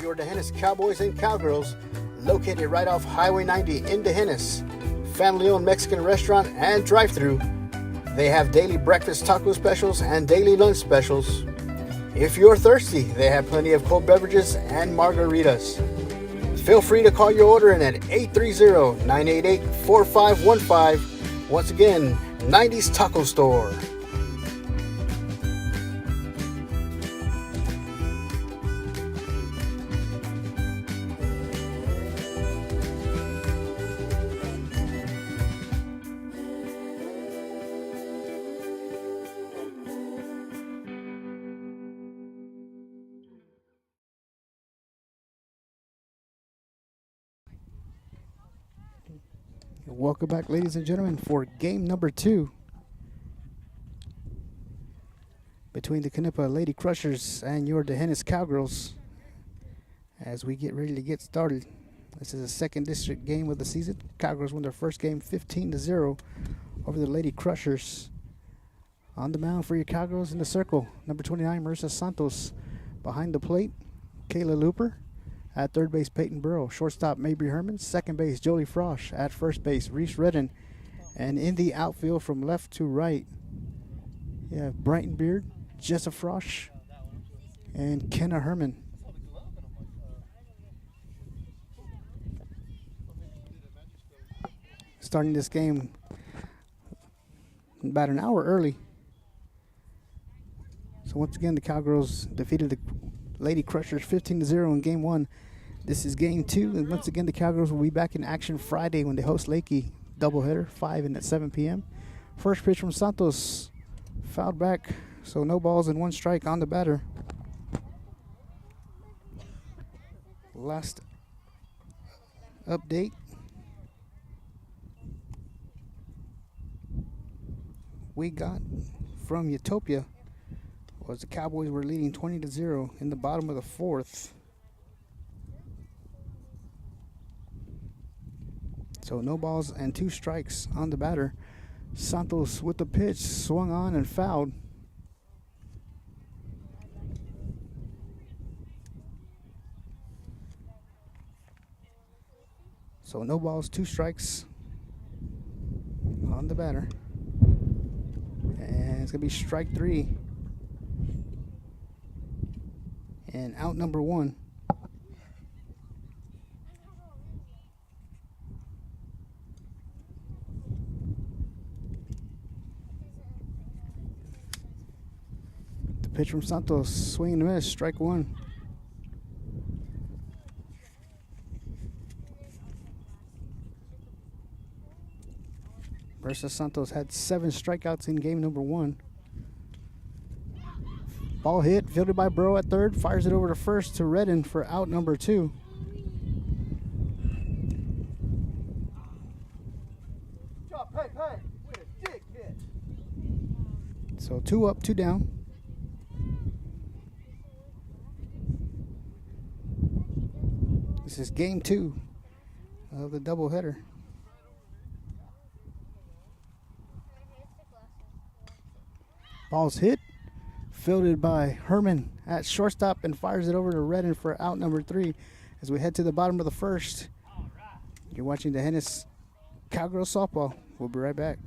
your D'Hanis Cowboys and Cowgirls, located right off Highway 90 in D'Hanis. Family-owned Mexican restaurant and drive-thru. They have daily breakfast taco specials and daily lunch specials. If you're thirsty, they have plenty of cold beverages and margaritas. Feel free to call your order in at 830-988-4515. Once again, 90s Taco Store. Welcome back, ladies and gentlemen, for game number 2 between the Knippa Lady Crushers and your D'Hanis Cowgirls. As we get ready to get started, this is the second district game of the season. Cowgirls won their first game 15-0 over the Lady Crushers. On the mound for your Cowgirls in the circle, number 29, Marissa Santos. Behind the plate, Kayla Looper. At third base, Peyton Berle. Shortstop, Mabry Herman. Second base, Jolie Frosch. At first base, Reese Redden. And in the outfield from left to right, you have Brighton Beard, Jessa Frosch, and Kenna Herman. Starting this game about an hour early. So once again, the Cowgirls defeated the Lady Crushers 15-0 in game 1. This is game 2, and once again, the Cowgirls will be back in action Friday when they host Lakey. Doubleheader, 5 and at 7 p.m. First pitch from Santos, fouled back, so no balls and 1 strike on the batter. Last update. We got from Utopia was the Cowboys were leading 20-0 in the bottom of the 4th. So no balls and 2 strikes on the batter. Santos with the pitch, swung on and fouled. So no balls, 2 strikes on the batter. And it's going to be strike 3. And out number 1. The pitch from Santos, swing and a miss, strike 1. Versus Santos had 7 strikeouts in game number 1. Ball hit, fielded by Bro at third, fires it over to first to Redden for out number 2. So 2 up, 2 down. This is game 2 of the doubleheader. Ball's hit, fielded by Herman at shortstop, and fires it over to Redden for out number 3. As we head to the bottom of the 1st, you're watching the D'Hanis Cowgirls softball. We'll be right back.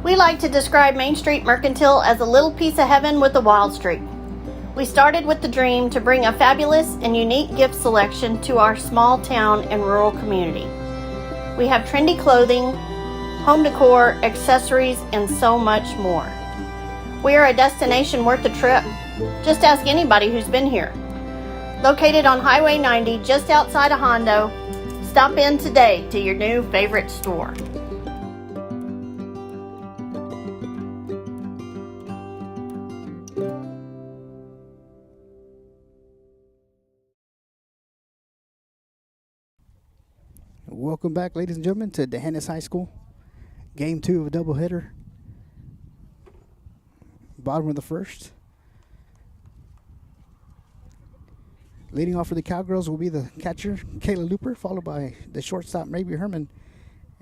We like to describe Main Street Mercantile as a little piece of heaven with a wild streak. We started with the dream to bring a fabulous and unique gift selection to our small town and rural community. We have trendy clothing, home decor, accessories, and so much more. We are a destination worth a trip. Just ask anybody who's been here. Located on Highway 90, just outside of Hondo, stop in today to your new favorite store. Welcome back, ladies and gentlemen, to D'Hanis High School. Game 2 of a doubleheader. Bottom of the 1st. Leading off for the Cowgirls will be the catcher, Kayla Looper, followed by the shortstop, Maybe Herman,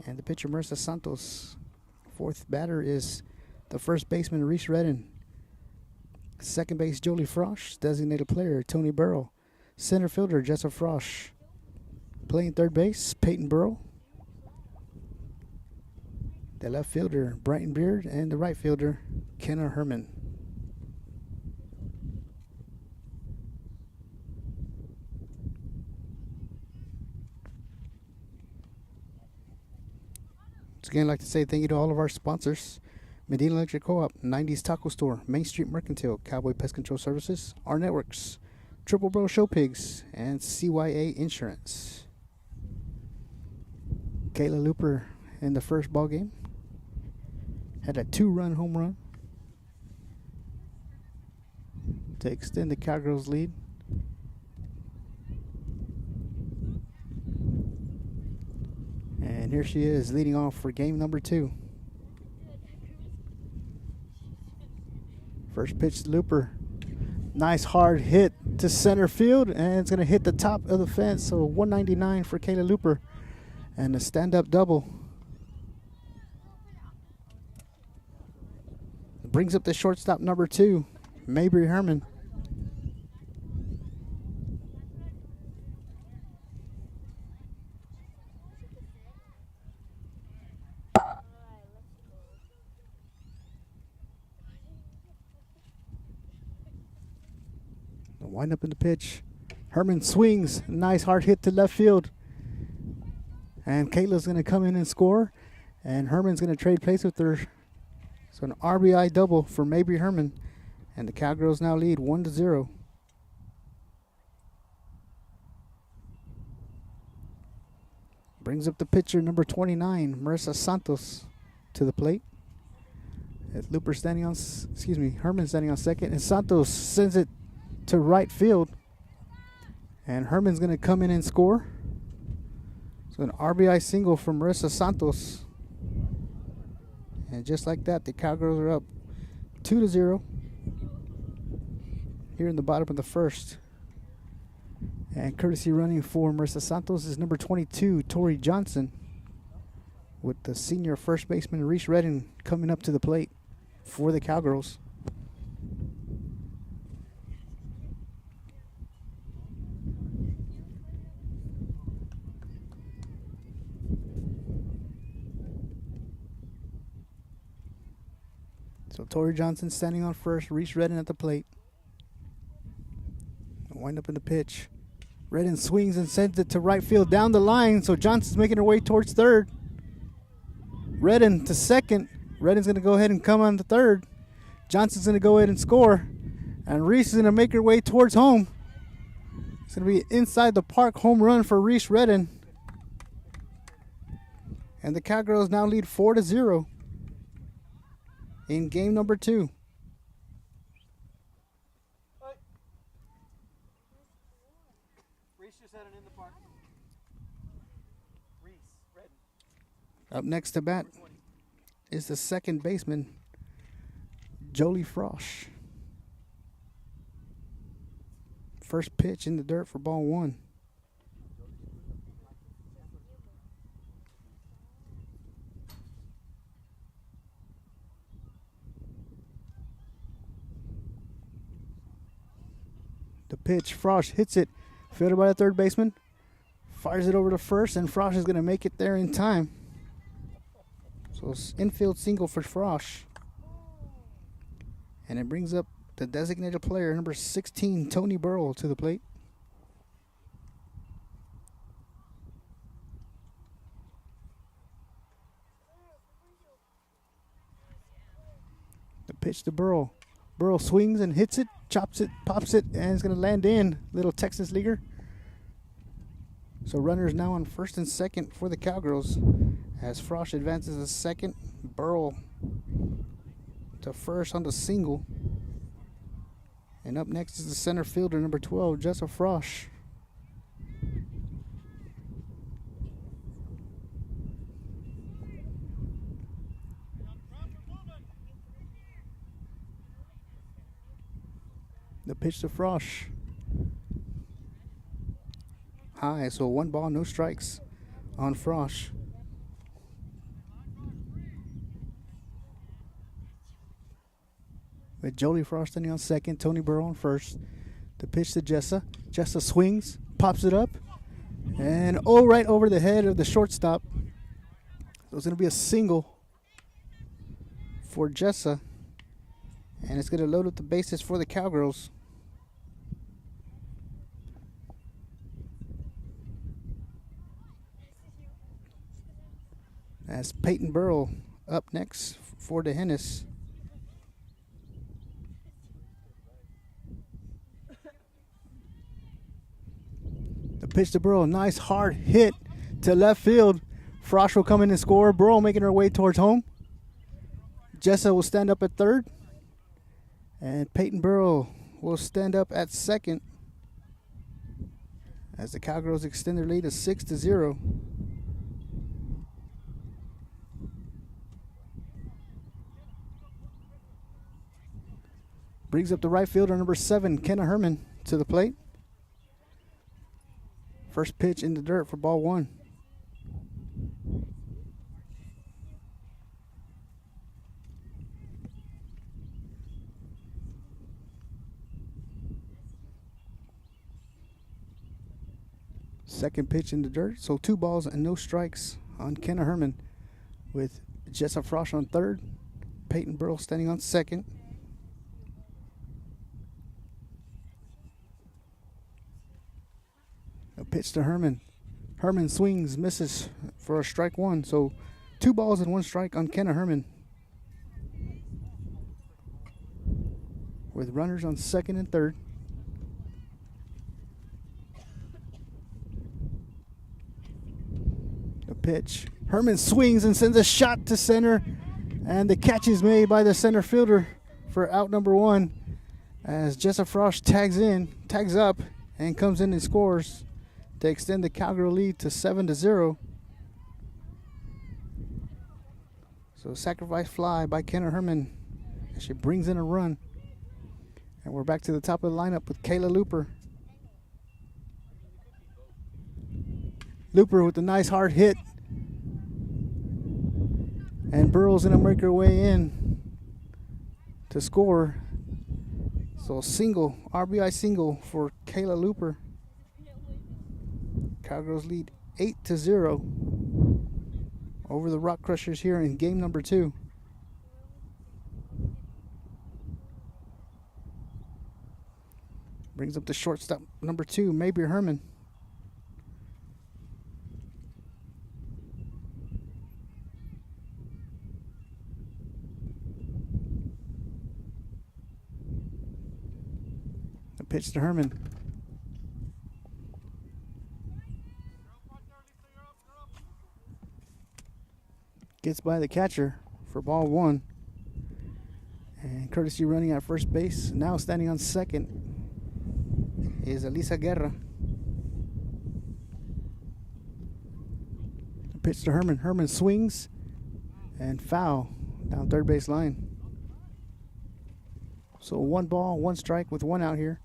and the pitcher, Marissa Santos. Fourth batter is the first baseman, Reese Redden. Second base, Jolie Frosch. Designated player, Tony Berle. Center fielder, Jessa Frosch. Playing third base, Peyton Berle. The left fielder, Brighton Beard, and the right fielder, Kenna Herman. Once again, I'd like to say thank you to all of our sponsors. Medina Electric Co-op, 90s Taco Store, Main Street Mercantile, Cowboy Pest Control Services, our networks, Triple Bro Show Pigs, and CYA Insurance. Kayla Looper in the first ball game had a 2-run home run to extend the Cowgirls' lead. And here she is leading off for game number 2. First pitch to Looper. Nice hard hit to center field, and it's going to hit the top of the fence. So 199 for Kayla Looper, and a stand-up double. Brings up the shortstop number 2, Mabry Herman. Wind up in the pitch. Herman swings. Nice hard hit to left field. And Kayla's going to come in and score. And Herman's going to trade place with her. So an RBI double for Mabry Herman. And the Cowgirls now lead 1-0. Brings up the pitcher, number 29, Marissa Santos, to the plate. It's Looper standing on, Herman standing on second. And Santos sends it to right field, and Herman's going to come in and score. So an RBI single from Marissa Santos, and just like that, the Cowgirls are up 2-0 here in the bottom of the first. And courtesy running for Marissa Santos is number 22, Torrey Johnson, with the senior first baseman Reese Redden coming up to the plate for the Cowgirls. So Torrey Johnson standing on first, Reese Redden at the plate. Wind up in the pitch. Redden swings and sends it to right field down the line, so Johnson's making her way towards third. Redden to second. Redden's going to go ahead and come on to third. Johnson's going to go ahead and score. And Reese is going to make her way towards home. It's going to be inside the park home run for Reese Redden. And the Cowgirls now lead 4-0 in game number 2. Reese just had an in the park. Reese Redden. Up next to bat is the second baseman, Jolie Frosch. First pitch in the dirt for ball 1. The pitch, Frosch hits it, fielded by the third baseman, fires it over to first, and Frosch is going to make it there in time. So infield single for Frosch. And it brings up the designated player, number 16, Tony Berle, to the plate. The pitch to Berle. Berle swings and hits it, chops it, pops it, and it's going to land in. Little Texas leaguer. So runners now on first and second for the Cowgirls as Frosch advances to second. Berle to first on the single. And up next is the center fielder, number 12, Jessa Frosch. The pitch to Frosch. high. So 1 ball, no strikes on Frosch. With Jolie Frost standing on second, Tony Berle on first. The pitch to Jessa. Jessa swings, pops it up, and right over the head of the shortstop. So it's going to be a single for Jessa, and it's going to load up the bases for the Cowgirls. As Peyton Berle up next for the Hennis. The pitch to Berle, nice hard hit to left field. Frosch will come in and score. Berle making her way towards home. Jessa will stand up at third. And Peyton Berle will stand up at second as the Cowgirls extend their lead to 6-0. Brings up the right fielder, number 7, Kenna Herman, to the plate. First pitch in the dirt for ball 1. Second pitch in the dirt, so 2 balls and no strikes on Kenna Herman, with Jessa Frosch on third, Peyton Berle standing on second. A pitch to Herman. Herman swings, misses for a strike 1. So 2 balls and 1 strike on Kenna Herman, with runners on second and third. A pitch. Herman swings and sends a shot to center, and the catch is made by the center fielder for out number 1 as Jessa Frosch tags up, and comes in and scores to extend the Cowgirl lead to 7-0. So sacrifice fly by Kenna Herman as she brings in a run. And we're back to the top of the lineup with Kayla Looper. Looper with a nice hard hit. And Berle's going to make her way in to score. So single, RBI single for Kayla Looper. Cowgirls lead 8-0 over the Rock Crushers here in game number 2. Brings up the shortstop number 2, Mabry Herman. The pitch to Herman. Gets by the catcher for ball 1. And courtesy running at first base. Now standing on second is Elisa Guerra. The pitch to Herman. Herman swings and foul down third base line. So 1 ball, 1 strike with 1 out here.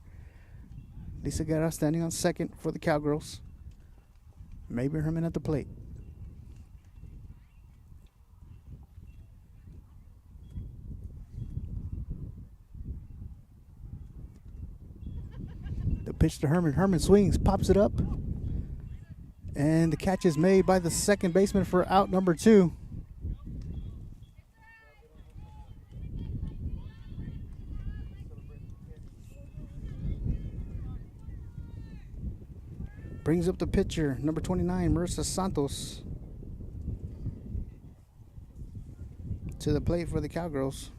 Elisa Guerra standing on second for the Cowgirls. Mabry Herman at the plate. Pitch to Herman. Herman swings, pops it up, and the catch is made by the second baseman for out number 2. Brings up the pitcher, number 29, Marissa Santos, to the plate for the Cowgirls.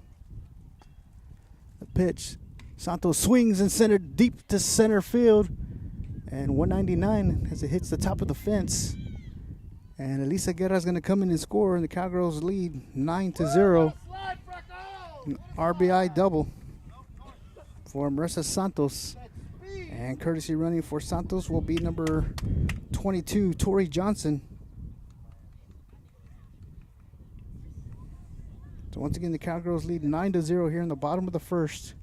The pitch. Santos swings and centered deep to center field, and 199 as it hits the top of the fence. And Elisa Guerra is going to come in and score, and the Cowgirls lead 9-0. An RBI double for Marissa Santos. And courtesy running for Santos will be number 22, Torrey Johnson. So once again, the Cowgirls lead 9-0 here in the bottom of the first.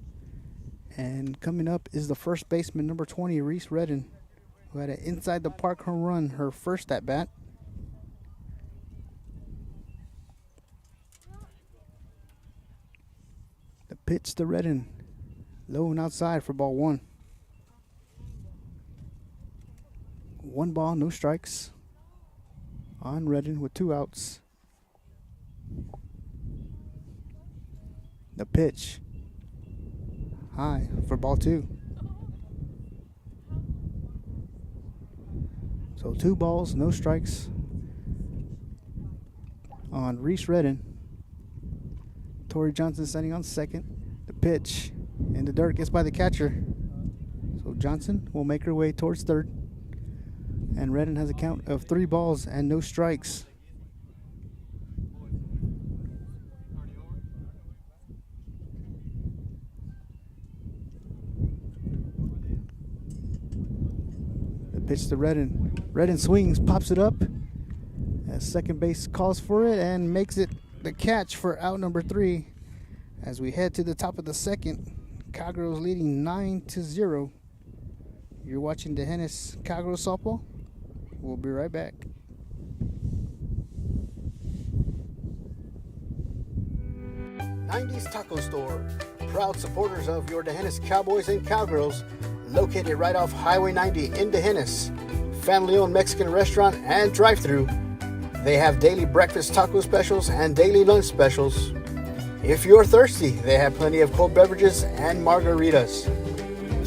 And coming up is the first baseman, number 20, Reese Redden, who had an inside the park home run, her first at bat. The pitch to Redden, low and outside for ball one. 1 ball, no strikes on Redden with 2 outs. The pitch, high for ball 2. So 2 balls, no strikes on Reese Redden. Torrey Johnson standing on second. The pitch in the dirt gets by the catcher. So Johnson will make her way towards third. And Redden has a count of 3 balls and no strikes. The pitch to Redden. Redden swings, pops it up. As second base calls for it and makes it the catch for out number 3. As we head to the top of the second, Cowgirls leading 9-0. You're watching the Hennis Cowgirls softball. We'll be right back. '90s Taco Store, proud supporters of your D'Hanis Cowboys and Cowgirls, located right off Highway 90 in D'Hanis. Family-owned Mexican restaurant and drive-thru. They have daily breakfast taco specials and daily lunch specials. If you're thirsty, they have plenty of cold beverages and margaritas.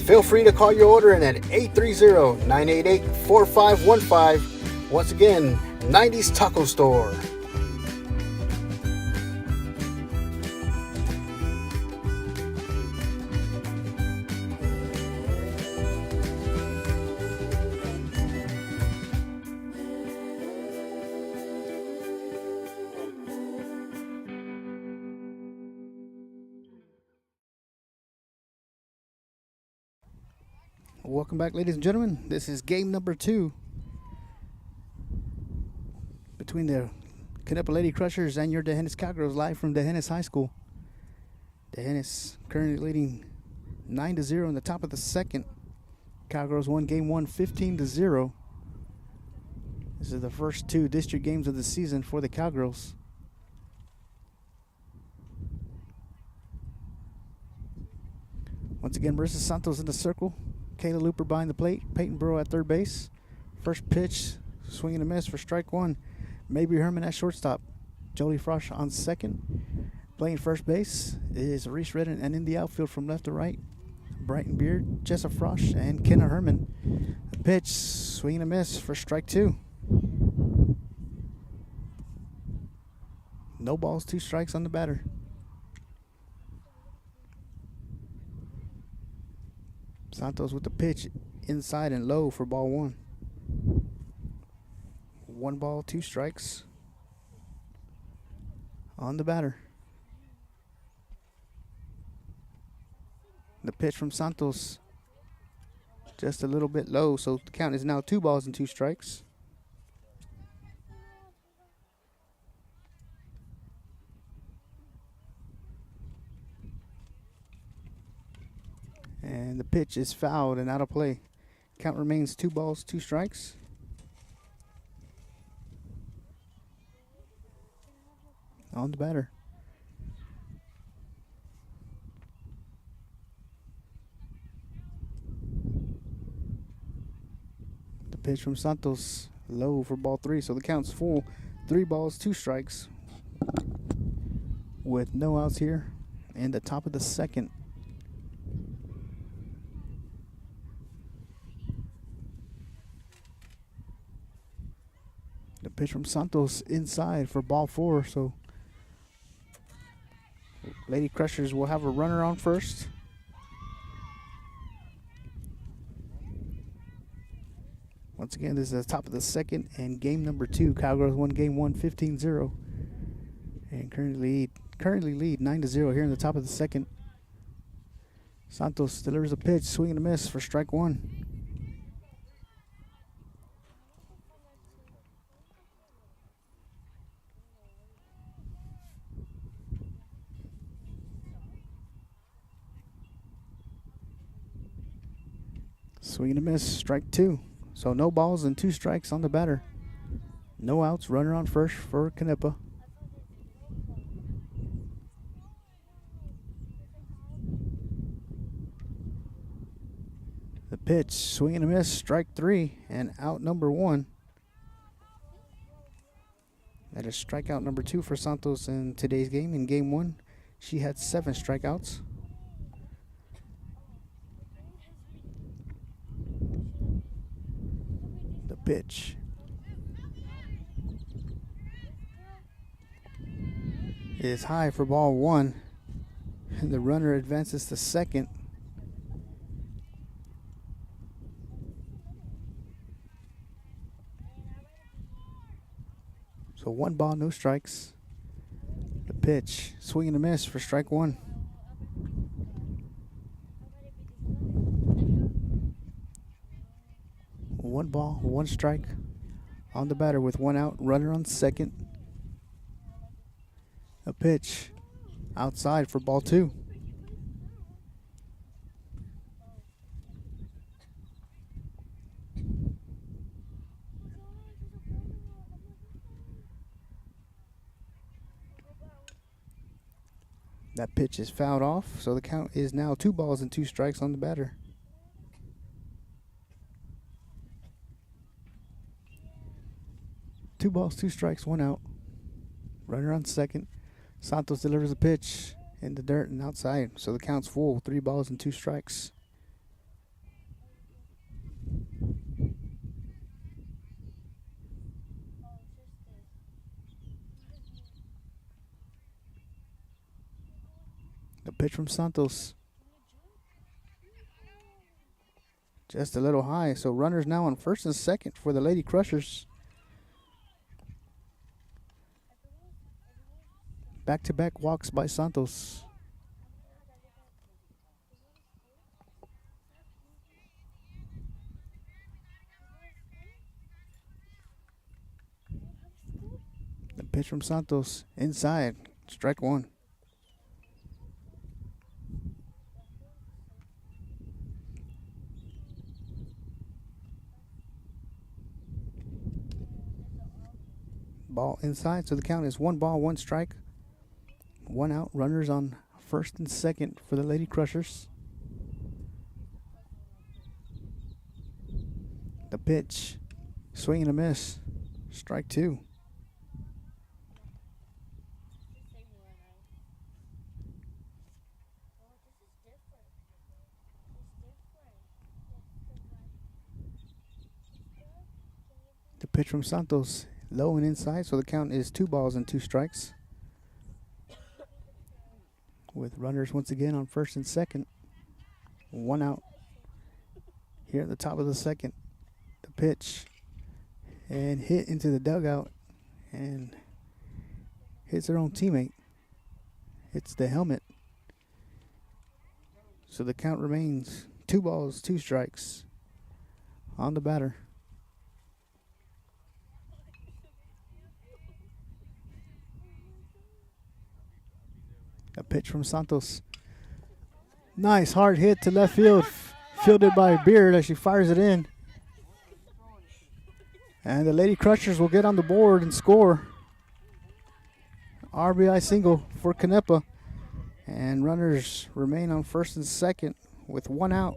Feel free to call your order in at 830-988-4515. Once again, 90s Taco Store. Welcome back, ladies and gentlemen. This is game number 2 between the Knippa Lady Crushers and your D'Hanis Cowgirls, live from D'Hanis High School. D'Hanis currently leading 9-0 in the top of the second. Cowgirls won game 1 15-0. This is the first 2 district games of the season for the Cowgirls. Once again, Marissa Santos in the circle. Kayla Looper behind the plate. Peyton Berle at third base. First pitch, swing and a miss for strike 1. Maybe Herman at shortstop. Jolie Frosch on second. Playing first base is Reese Redden, and in the outfield from left to right, Brighton Beard, Jessa Frosch, and Kenna Herman. The pitch, swing and a miss for strike 2. No balls, 2 strikes on the batter. Santos with the pitch inside and low for ball 1. 1 ball, 2 strikes on the batter. The pitch from Santos just a little bit low, so the count is now 2 balls and 2 strikes. And the pitch is fouled and out of play. Count remains 2 balls, 2 strikes. On the batter. The pitch from Santos, low for ball 3, so the count's full. 3 balls, 2 strikes. With no outs here in the top of the second. The pitch from Santos inside for ball 4, so Lady Crushers will have a runner on first. Once again, this is the top of the second and game number 2. Cowgirls won game 1 15-0 and currently lead 9-0 here in the top of the second. Santos delivers a pitch, swing and a miss for strike 1. Swing and a miss, strike 2. So no balls and 2 strikes on the batter. No outs, runner on first for Knippa. The pitch, swing and a miss, strike 3, and out number 1. That is strikeout number 2 for Santos in today's game. In game 1, she had 7 strikeouts. The pitch is high for ball 1, and the runner advances to second. So 1 ball, no strikes. The pitch, swing and a miss for strike 1. One ball, 1 strike on the batter with 1 out, runner on second. A pitch outside for ball 2. That pitch is fouled off, so the count is now 2 balls and 2 strikes on the batter. Two balls, 2 strikes, 1 out. Runner on second. Santos delivers a pitch in the dirt and outside, so the count's full, 3 balls and 2 strikes. The pitch from Santos. Just a little high, so runners now on first and second for the Lady Crushers. Back-to-back walks by Santos. The pitch from Santos inside, strike 1. Ball inside, so the count is 1 ball, 1 strike. 1 out, runners on first and second for the Lady Crushers. The pitch, swing and a miss, strike 2. The pitch from Santos, low and inside, so the count is 2 balls and 2 strikes. With runners once again on first and second. 1 out. Here at the top of the second. The pitch. And hit into the dugout. And hits their own teammate. Hits the helmet. So the count remains 2 balls, 2 strikes on the batter. A pitch from Santos. Nice hard hit to left field. Fielded by Beard as she fires it in. And the Lady Crushers will get on the board and score. RBI single for Knippa. And runners remain on first and second with 1 out.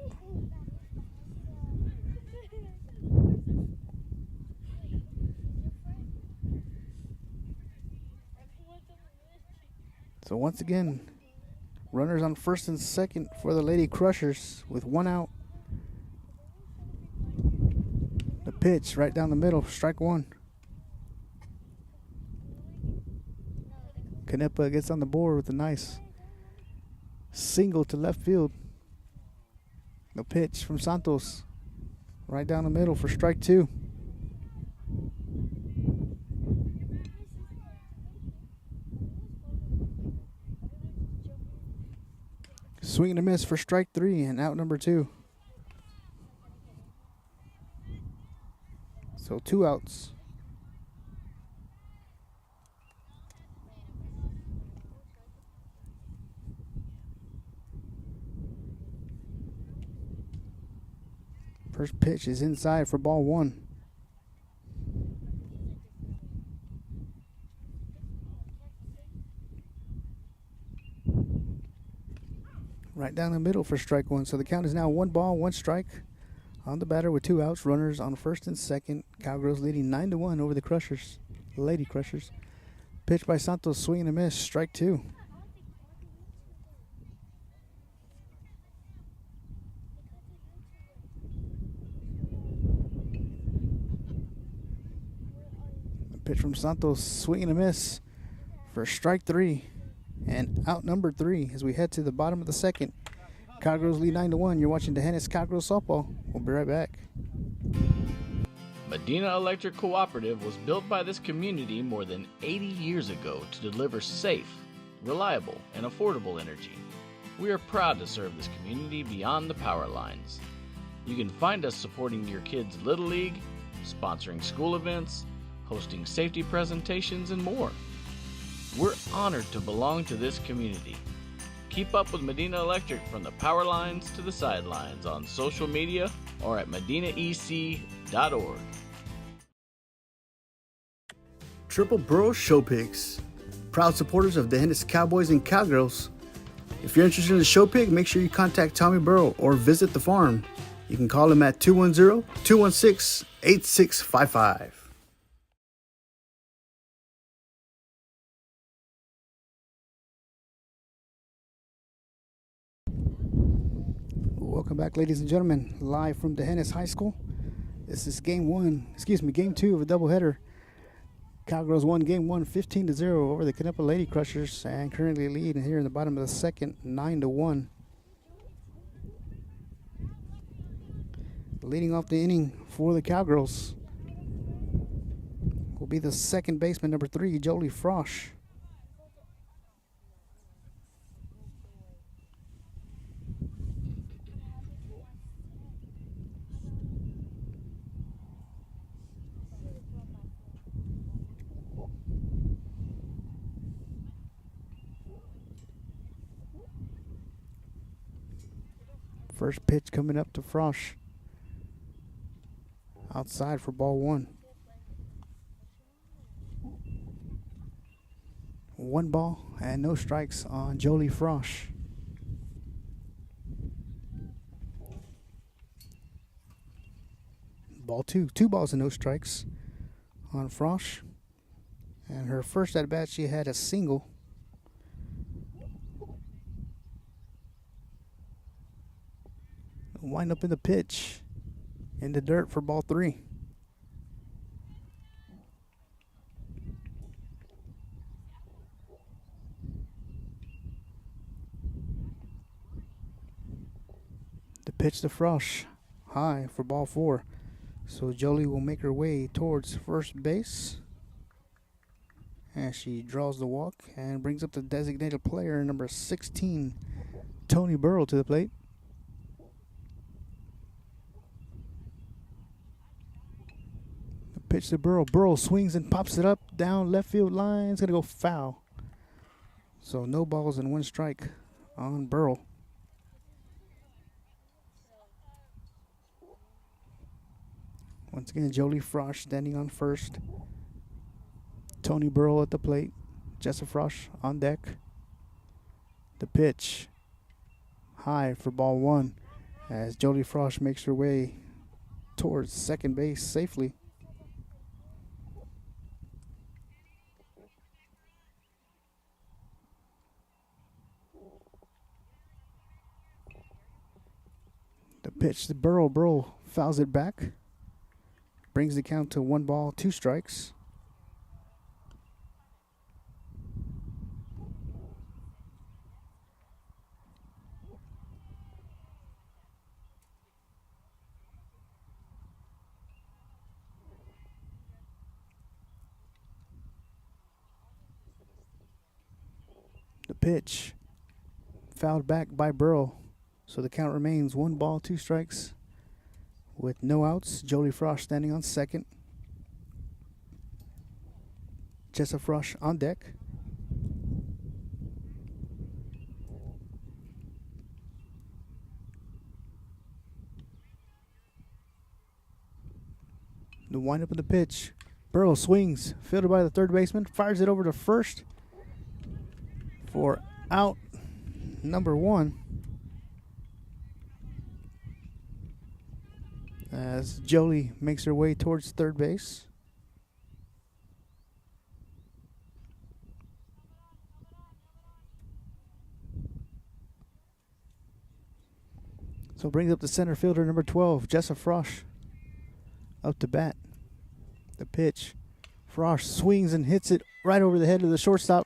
So once again, runners on first and second for the Lady Crushers with 1 out. The pitch right down the middle, strike 1. Knippa gets on the board with a nice single to left field. The pitch from Santos right down the middle for strike 2. Swing and a miss for strike 3 and out number 2. So 2 outs. First pitch is inside for ball 1. Right down the middle for strike 1. So the count is now 1 ball, 1 strike on the batter with 2 outs. Runners on first and second. Cowgirls leading 9-1 over the Crushers, Lady Crushers. Pitch by Santos, swing and a miss, strike 2. Pitch from Santos, swing and a miss for strike 3. And out number 3 as we head to the bottom of the second. Cowgirls lead 9-1. You're watching the Hennis Cowgirls softball. We'll be right back. Medina Electric Cooperative was built by this community more than 80 years ago to deliver safe, reliable, and affordable energy. We are proud to serve this community beyond the power lines. You can find us supporting your kids' Little League, sponsoring school events, hosting safety presentations, and more. We're honored to belong to this community. Keep up with Medina Electric from the power lines to the sidelines on social media or at medinaec.org. Triple Borough Show Pigs, proud supporters of the Hennis Cowboys and Cowgirls. If you're interested in the show pig, make sure you contact Tommy Burrow or visit the farm. You can call him at 210-216-8655. Welcome back, ladies and gentlemen, live from the Hennis High School. This is game 2 of a doubleheader. Cowgirls won game 1 15-0 over the Knippa Lady Crushers and currently lead here in the bottom of the second 9-1. Leading off the inning for the Cowgirls will be the second baseman, number 3, Jolie Frosch. First pitch coming up to Frosch. Outside for ball 1. 1 ball and no strikes on Jolie Frosch. Ball 2. 2 balls and no strikes on Frosch. And her first at bat, she had a single. Wind up in the pitch in the dirt for ball 3. The pitch to Frosch, high for ball 4. So Jolie will make her way towards first base. And she draws the walk and brings up the designated player, number 16, Tony Berle, to the plate. Pitch to Burrow. Burrow swings and pops it up down left field line. It's going to go foul. So no balls and 1 strike on Burrow. Once again, Jolie Frosch standing on first. Tony Burrow at the plate. Jessa Frosch on deck. The pitch high for ball 1 as Jolie Frosch makes her way towards second base safely. The pitch to Burrow. Burrow fouls it back. Brings the count to 1 ball, 2 strikes. The pitch fouled back by Burrow. So the count remains 1 ball, 2 strikes with no outs. Jolie Frosch standing on second. Jessa Frosch on deck. The windup of the pitch. Berle swings, fielded by the third baseman, fires it over to first for out number 1. As Jolie makes her way towards third base. So brings up the center fielder, number 12, Jessa Frosch, up to bat. The pitch. Frosch swings and hits it right over the head of the shortstop.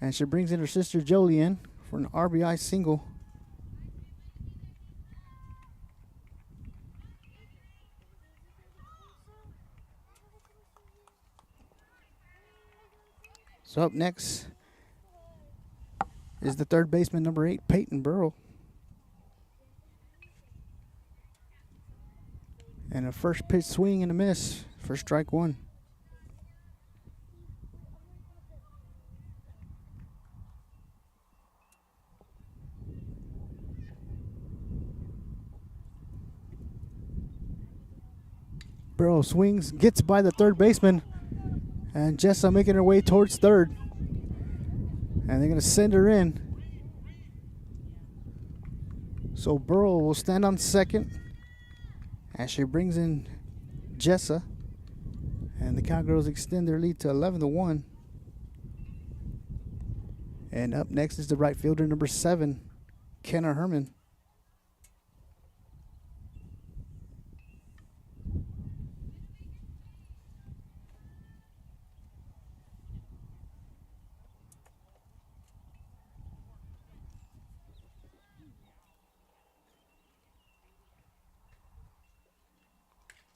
And she brings in her sister Jolie in for an RBI single. So up next is the third baseman, number 8, Peyton Berle. And a first pitch swing and a miss for strike 1. Berle swings, gets by the third baseman, and Jessa making her way towards third. And they're going to send her in. So Berle will stand on second as she brings in Jessa. And the Cowgirls extend their lead to 11-1. And up next is the right fielder, number 7, Kenna Herman.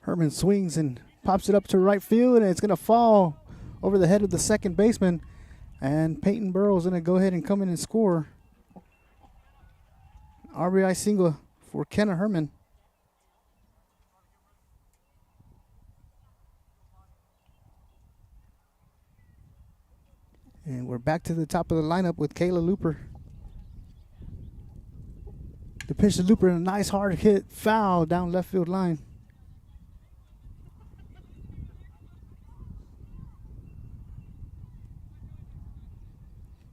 Herman swings and pops it up to right field, and it's going to fall over the head of the second baseman. And Peyton Berle is going to go ahead and come in and score. RBI single for Kenna Herman. And we're back to the top of the lineup with Kayla Looper. The pitch to Looper, and a nice hard hit, foul down left field line.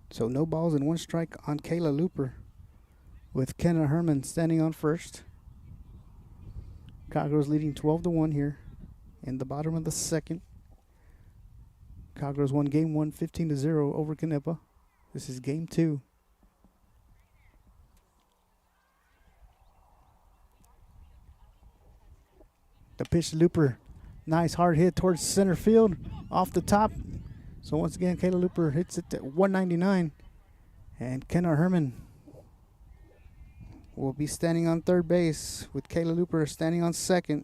So no balls and 1 strike on Kayla Looper, with Kenna Herman standing on first. Cowgirls leading 12-1 here in the bottom of the second. Cowgirls won game 1 15-0 over Knippa. This is game 2. The pitch to Looper, nice hard hit towards center field, off the top. So once again, Kayla Looper hits it at 199. And Kenna Herman will be standing on third base, with Kayla Looper standing on second.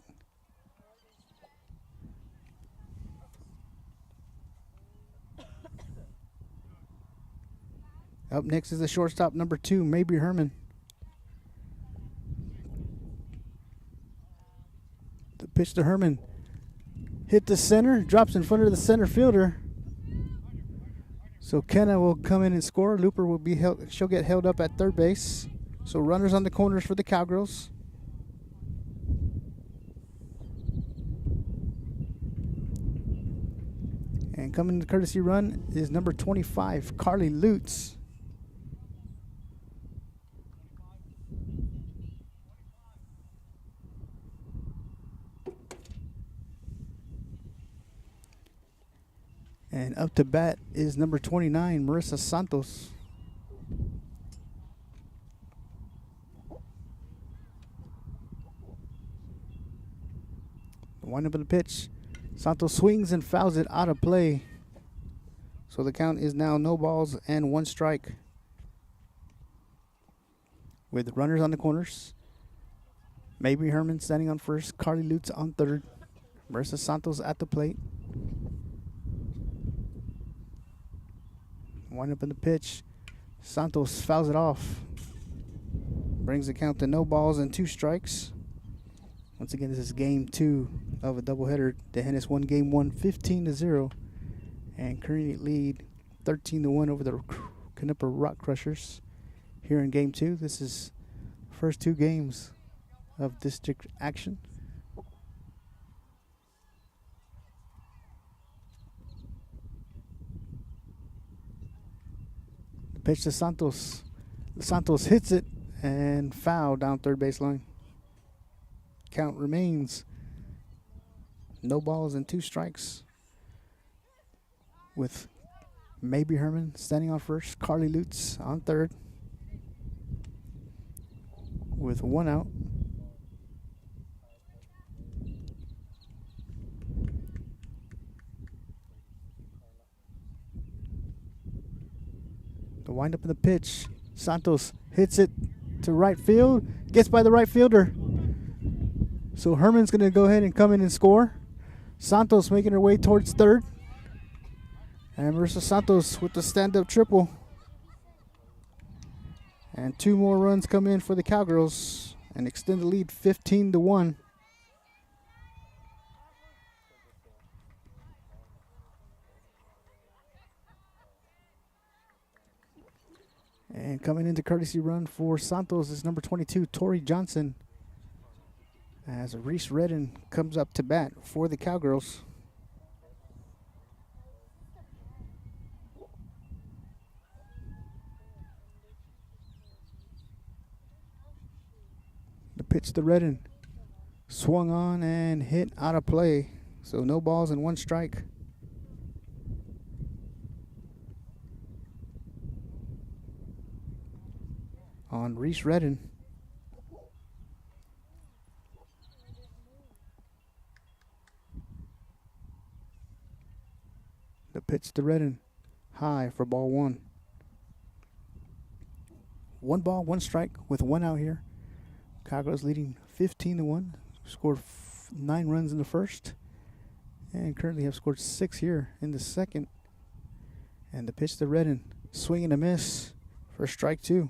Up next is the shortstop, number 2, Mabry Herman. The pitch to Herman, hit the center, drops in front of the center fielder. So Kenna will come in and score. Looper will be held. She'll get held up at third base. So runners on the corners for the Cowgirls. And coming to courtesy run is number 25, Carly Lutz. And up to bat is number 29, Marissa Santos. The windup of the pitch. Santos swings and fouls it out of play. So the count is now no balls and 1 strike. With runners on the corners. Mabry Herman standing on first. Carly Lutz on third. Marissa Santos at the plate. Wind up in the pitch. Santos fouls it off. Brings the count to no balls and 2 strikes. Once again, this is game 2 of a doubleheader. The Hennis won game 1 15-0 and currently lead 13-1 over the Knippa Rock Crushers. Here in game 2, this is first 2 games of district action. Pitch to Santos. Santos hits it and foul down third baseline. Count remains no balls and 2 strikes. With Maybe Herman standing on first, Carly Lutz on third. With 1 out. The windup in the pitch. Santos hits it to right field. Gets by the right fielder. So Herman's going to go ahead and come in and score. Santos making her way towards third. And Marissa Santos with the stand-up triple. And 2 more runs come in for the Cowgirls and extend the lead 15-1. And coming into courtesy run for Santos is number 22, Torrey Johnson. As Reese Redden comes up to bat for the Cowgirls. The pitch to Redden. Swung on and hit out of play. So no balls and 1 strike. On Reese Redden. The pitch to Redden. High for ball 1. 1 ball, 1 strike with 1 out here. Cowgirls leading 15-1. Scored 9 runs in the first. And currently have scored 6 here in the second. And the pitch to Redden. Swing and a miss for strike 2.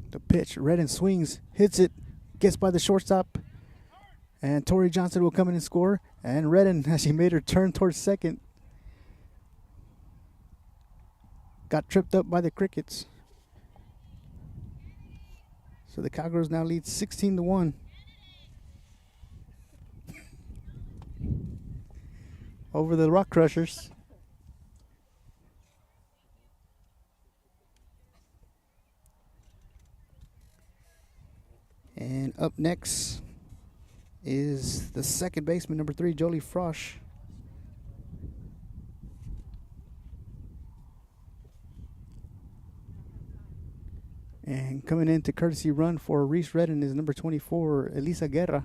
The pitch, Redden swings, hits it, gets by the shortstop, and Torrey Johnson will come in and score. And Redden, as she made her turn towards second, got tripped up by the Crickets. So the Cowgirls now lead 16-1. Over the Rock Crushers. And up next is the second baseman, number 3, Jolie Frosch. And coming in to courtesy run for Reese Redden is number 24, Elisa Guerra.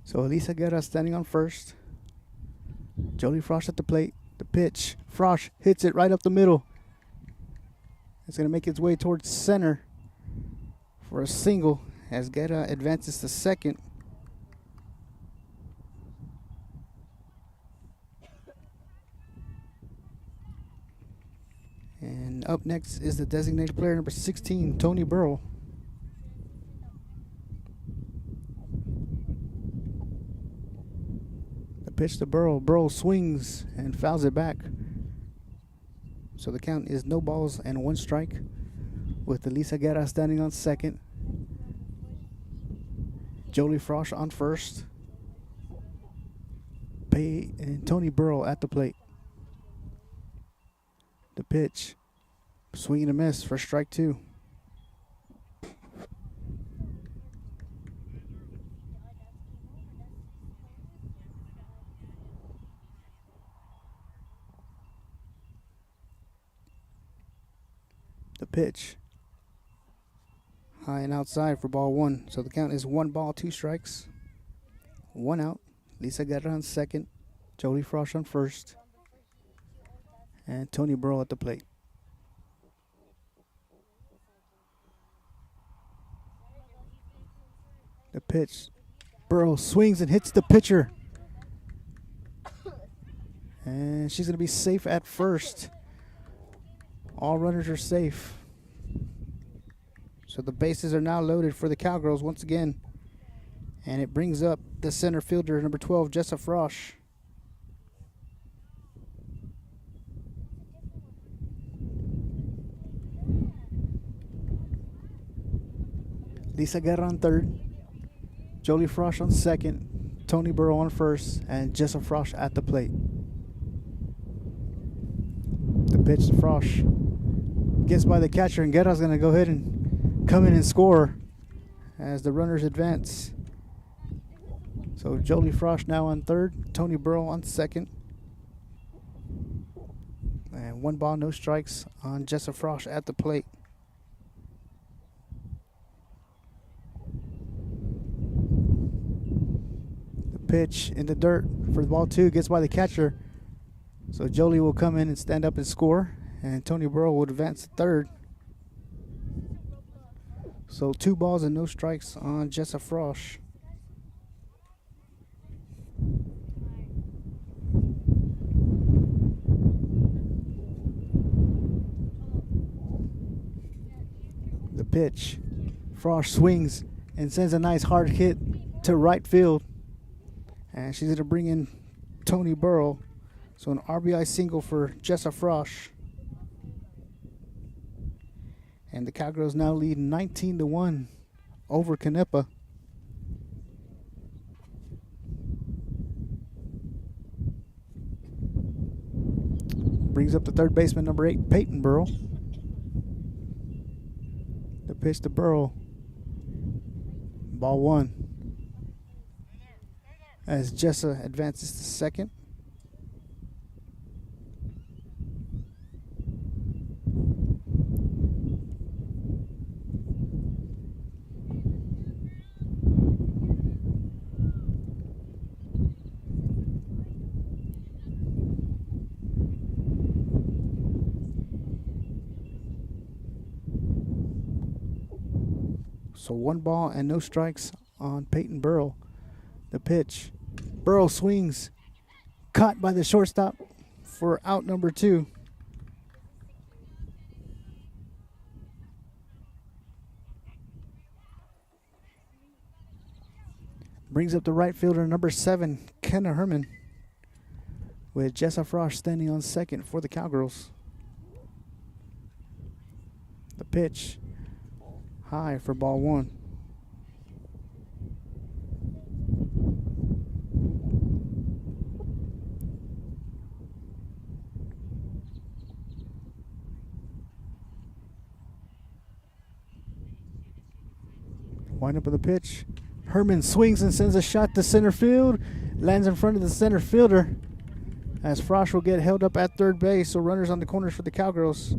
So Elisa Guerra standing on first. Jolie Frosch at the plate. The pitch. Frosch hits it right up the middle. It's going to make its way towards center for a single as Guerra advances to second. And up next is the designated player, number 16, Tony Berle. Pitch to Berle. Berle swings and fouls it back. So the count is no balls and 1 strike with Elisa Guerra standing on second. Jolie Frosch on first. And Tony Berle at the plate. The pitch. Swing and a miss for strike 2. The pitch. High and outside for ball 1. So the count is 1 ball, 2 strikes. 1 out. Lisa Guerra on second. Jolie Frosch on first. And Tony Berle at the plate. The pitch. Berle swings and hits the pitcher. And she's going to be safe at first. All runners are safe. So the bases are now loaded for the Cowgirls once again. And it brings up the center fielder, number 12, Jessa Frosch. Lisa Guerra on third. Jolie Frosch on second. Tony Berle on first. And Jessa Frosch at the plate. The pitch to Frosch. Gets by the catcher, and Guerra's going to go ahead and come in and score as the runners advance. So Jolie Frosch now on third. Tony Berle on second. And 1 ball, no strikes on Jessa Frosch at the plate. The pitch in the dirt for the ball 2 gets by the catcher. So Jolie will come in and stand up and score. And Tony Berle will advance to third. So 2 balls and no strikes on Jessa Frosch. The pitch. Frosch swings and sends a nice hard hit to right field. And she's going to bring in Tony Berle. So an RBI single for Jessa Frosch. And the Cowgirls now lead 19-1 over Knippa. Brings up the third baseman, number 8, Peyton Berle. The pitch to Berle. Ball 1. As Jessa advances to second. So 1 ball and no strikes on Peyton Berle. The pitch. Berle swings. Caught by the shortstop for out number 2. Brings up the right fielder, number 7, Kenna Herman. With Jessa Frosch standing on second for the Cowgirls. The pitch. High for ball 1. Wind up of the pitch. Herman swings and sends a shot to center field. Lands in front of the center fielder. As Frosch will get held up at third base. So runners on the corners for the Cowgirls.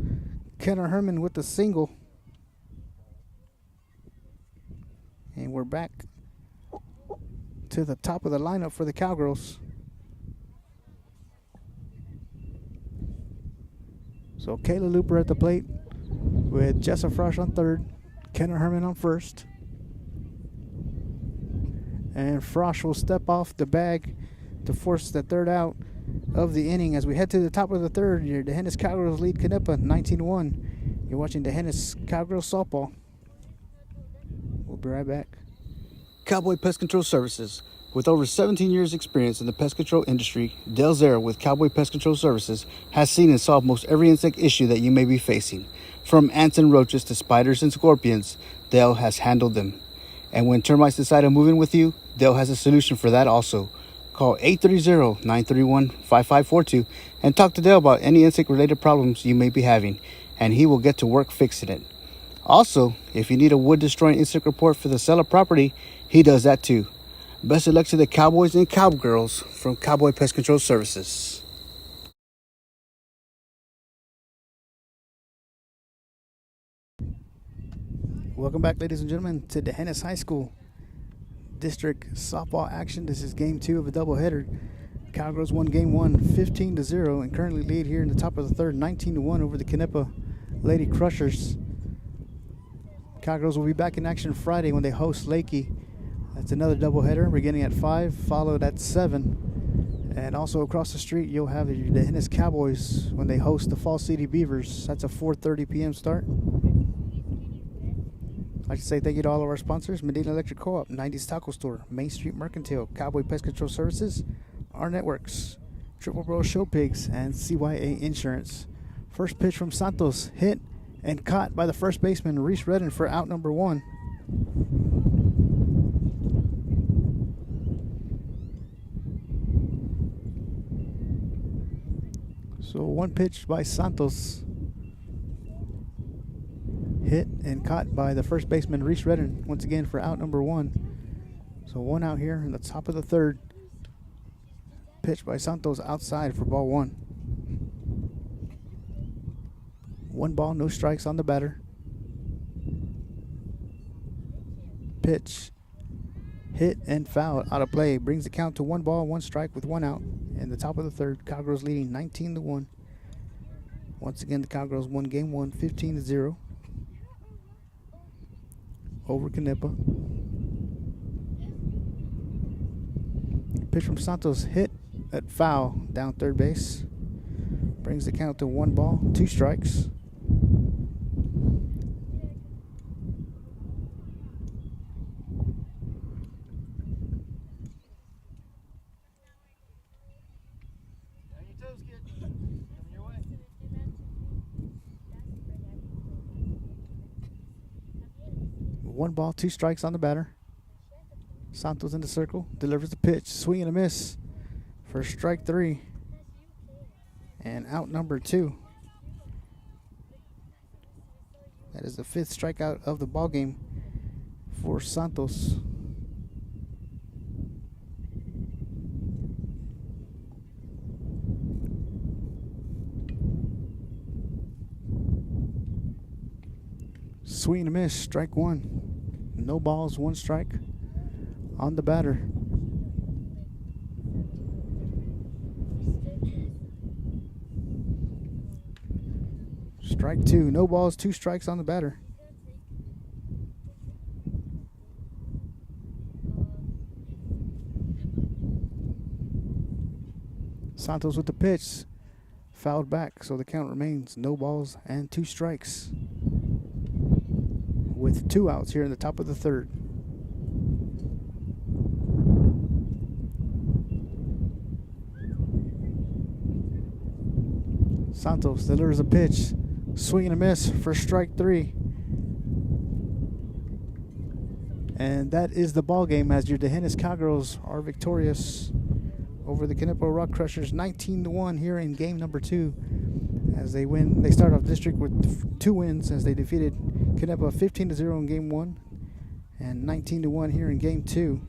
Kenna Herman with the single. And we're back to the top of the lineup for the Cowgirls. So Kayla Looper at the plate with Jessa Frosch on third, Kenna Herman on first. And Frosch will step off the bag to force the third out of the inning as we head to the top of the third. Your D'Hanis Cowgirls lead Knippa 19-1. You're watching D'Hanis Cowgirls softball. We'll be right back. Cowboy Pest Control Services. With over 17 years experience in the pest control industry, Dale Zera with Cowboy Pest Control Services has seen and solved most every insect issue that you may be facing. From ants and roaches to spiders and scorpions, Dale has handled them. And when termites decide to move in with you, Dale has a solution for that also. Call 830-931-5542 and talk to Dale about any insect-related problems you may be having, and he will get to work fixing it. Also, if you need a wood-destroying insect report for the seller property, he does that too. Best of luck to the Cowboys and Cowgirls from Cowboy Pest Control Services. Welcome back, ladies and gentlemen, to D'Hanis High School District softball action. This is game 2 of a doubleheader. Cowgirls won game 1 15-0 and currently lead here in the top of the third 19-1 over the Knippa Lady Crushers. Cowgirls will be back in action Friday when they host Lakey. That's another doubleheader beginning at 5, followed at 7 And also across the street, you'll have the Hennis Cowboys when they host the Fall City Beavers. That's a 4:30 p.m. start. I'd like to say thank you to all of our sponsors: Medina Electric Co-op, 90s Taco Store, Main Street Mercantile, Cowboy Pest Control Services, our networks, Triple Bro Show Pigs, and CYA Insurance. First pitch from Santos, hit and caught by the first baseman, Reese Redden, for out number 1. So one pitch by Santos, hit and caught by the first baseman, Reese Redden, once again for out number 1. So 1 out here in the top of the 3rd. Pitch by Santos outside for ball 1. 1 ball, no strikes on the batter. Pitch, hit and foul, out of play. Brings the count to 1 ball, 1 strike with 1 out. In the top of the 3rd, Cowgirls leading 19-1. Once again, the Cowgirls won game 1, 15-0 over Knippa. Pitch from Santos, hit at foul down third base. Brings the count to 1 ball, 2 strikes. One ball, 2 strikes on the batter. Santos in the circle, delivers the pitch, swing and a miss for strike 3 and out number 2. That is the 5th strikeout of the ball game for Santos. Swing and a miss, strike 1. No balls, 1 strike on the batter. Strike 2, no balls, 2 strikes on the batter. Santos with the pitch, fouled back, so the count remains no balls and 2 strikes, with 2 outs here in the top of the 3rd. Santos delivers a pitch, swing and a miss for strike 3. And that is the ball game as your D'Hanis Cowgirls are victorious over the Knippa Rock Crushers 19-1 here in game number 2. As they win, they start off district with 2 wins as they defeated Knippa 15-0 in game 1 and 19-1 here in game 2.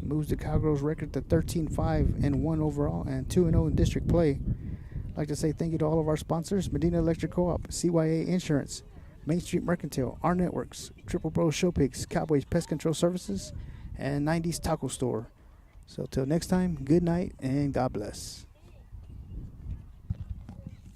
Moves the Cowgirls record to 13-5-1 overall and 2-0 in district play. I'd like to say thank you to all of our sponsors: Medina Electric Co-op, CYA Insurance, Main Street Mercantile, our networks, Triple Bro Show Pigs, Cowboys Pest Control Services, and 90s Taco Store. So till next time, good night and God bless.